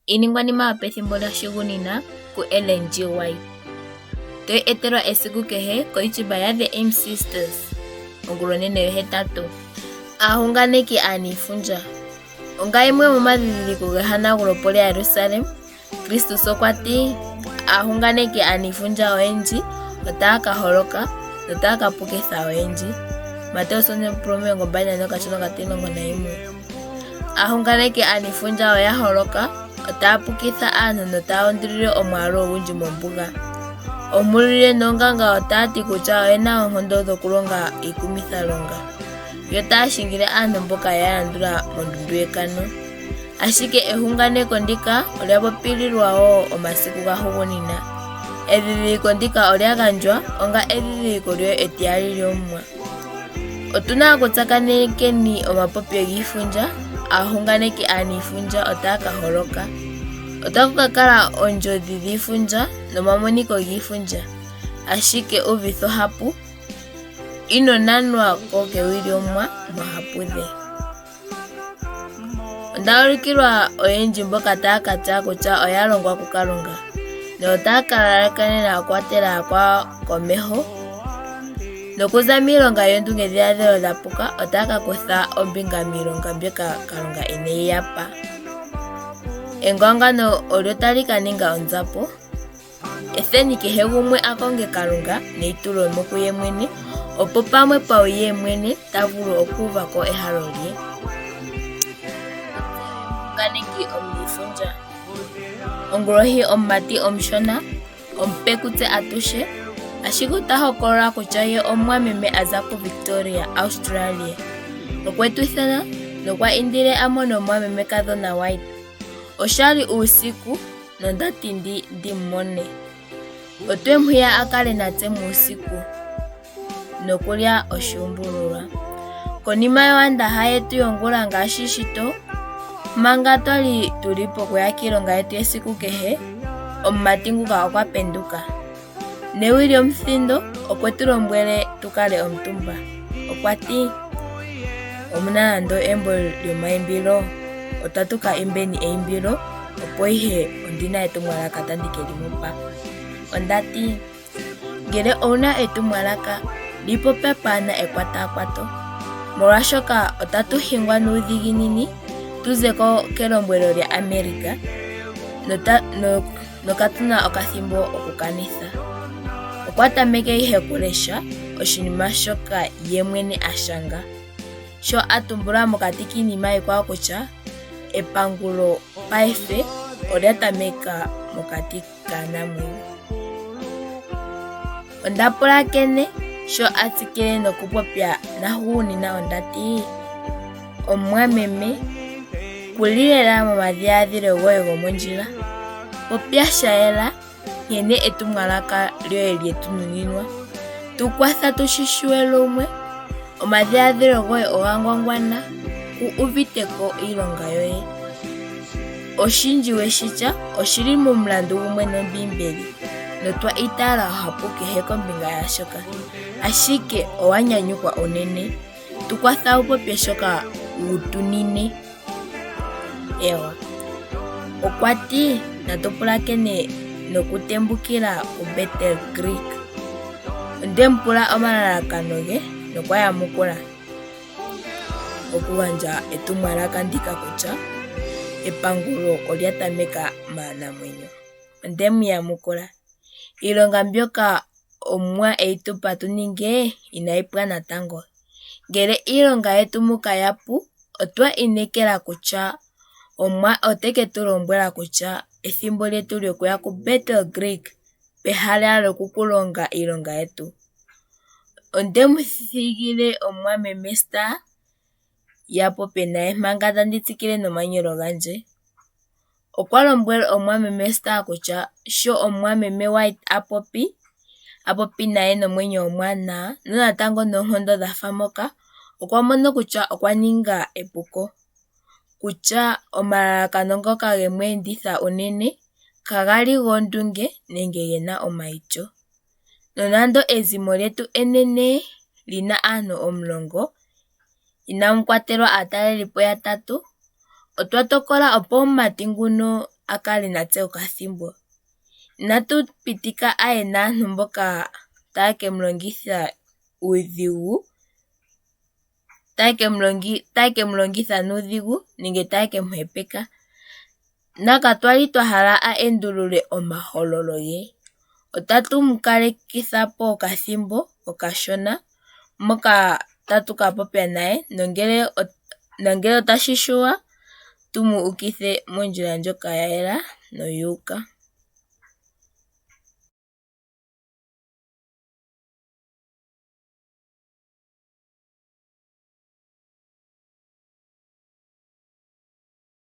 Iiningwanima yopethimbo lyahugunina ku LNG White. Toyi etelwa esiku kehe ko YouTube ya The Aim Sisters ongulonene yo8. Aahunganeki aaniifundja. Onga yimwe momandhindhiliko gehanagulupo lya Jerusalem, Kristus okwati aahunganeki aaniifundja oyendji otaya ka holoka notaya ka pukitha oyendji. Mateo 20:21. Aahunganeki aaniifundja oya holoka, otaya pukitha aantu notaya undulile omwaalu ogundji mombuga. Omulile noonganga otaya ti kutya oyena oonkondo dhokulonga iikumithalonga, yo taya shingile aantu mboka ya landula mondundu yekano. Ashike ehunganeko ndika olya popililwa wo omasiku gahugunina. Edhidhiliko ndika olya gandjwa onga edhidhiliko etiyali lyOmuwa. Otuna okutsakanekeni omapopyo giifundja. Aahunganeki aaniifundja otaya ka holoka. Otaku ka kala oondjodhi dhiifundja nomamoniko giifundja. Ashike uvitha ohapu, ino nanwa kokewi lyOmuwa mohapudhe. Onda ulikilwa oyendji mboka taya ka tya kutya oya longwa ku Kalunga, no otaya ka lalakanena okwatela komeho. Nokuza miilonga yondunge dhiladhilo dha puka, otaya ka kutha ombinga miilonga mbyoka Kalunga ineyi yapa. Engwangano olyo tali ka ninga onzapo. Etheni kehe gumwe akonge Kalunga neitulomo kuye mwene, opo pamwe pawi ye mwene ta vulu okuuva ko ehalo lye. Omunganeki omuniifundja. Ongulohi omumati omushona, omupekutse atushe, ashike ota hokolola kutya ye omumwameme aza ku Victoria, Australia. Okwetuthana nokwa indile amone omumwameme kadhona White. Oshali uusiku nondati ndimone. Otwemwiya akale natse muusiku nokulya oshuumbululwa. Konima yowandaha yetu yongula ngaashi shito, manga twali tuli pokuya kiilonga yetu esiku kehe, omumati nguka okwa penduka. Newi lyomuthindo okwetu lombwele tukale omutumba. Okwati, omuna nando embo lyomaimbilo, otatu ka imbeni eimbilo, opo ihe ondina etumwalaka tandike limupa. Ondati, ngele owuna etumwalaka, lipope pwaana ekwatakwato, molwaashoka otatu hingwa nuudhiginini tuze kelombwelo lya America, nokatuna okathimbo okukanitha. Okwa tameke ihe kulesha oshinima shoka ye mwene ashanga, sho atumbula mokati kiinima iikwawo kutya epangulo paife olya tameka mokati kaanamwenyo. Ondapulakene sho atsikile nokupopya nahugunina ondati, omumwameme, kulilela momadhiladhilo goye gomondjila, popya shayela nkene etumwalaka lyoye lyetununinwa. Tukwatha tushishiwe lumwe, omadhiladhilo goye oga ngwangwana, ku uviteko iilonga yoye. Oshindji weshitya oshili mumulandu gumwe nombiimbeli, notwa itala ohapu kehe kombinga yaashoka. Ashike owanyanyukwa unene, tukwatha upopye shoka wutunine. Ewa, okwati natupulakene nokutembukila u Bethel Creek. Ondemupula omalalakano ge nokwayamukula. Okugandja etumwalaka ndika kutya epangulo olya tameka maanamwenyo. Ondemuyamukula. Iilonga mbyoka Omuwa eitupa tuninge inayi pwa natango. Ngele iilonga yetu muka yapu, otwa inekela kutya Omuwa oteke tulombwela kutya ethimbo lyetu lyokuya ku Bethel Creek, pehala lyokukulonga iilonga yetu. Ondemuthigile omumwameme Star ya popye naye manga tandi tsikile nomanyolo gandje. Okwa lombwele omumwameme Star kutya sho omumwameme White apopi naye nomwenyo omwaanawa, nonatango noonkondo dhafa moka, okwa mono kutya okwa ninga epuko. Kutya omalalakano ngoka gemweenditha unene kagali gondunge nenge gena omaityo. Nonando ezimo lyetu enene lina aantu 10, inamu kwatelwa aatalelipo 3, otwa tokola opo omumati nguno akale natse okathimbo. Inatu pitika aye naantu mboka taye kemu longitha nuudhigu nenge taye kemu hepeka. Nakatwali twahala a endulule omahololo ge. Otatu mu kalekitha po okathimbo okashona moka tatu ka popya naye, nongele otashi shuwa tumu ukithe mondjila ndjoka ya yela noyu uka.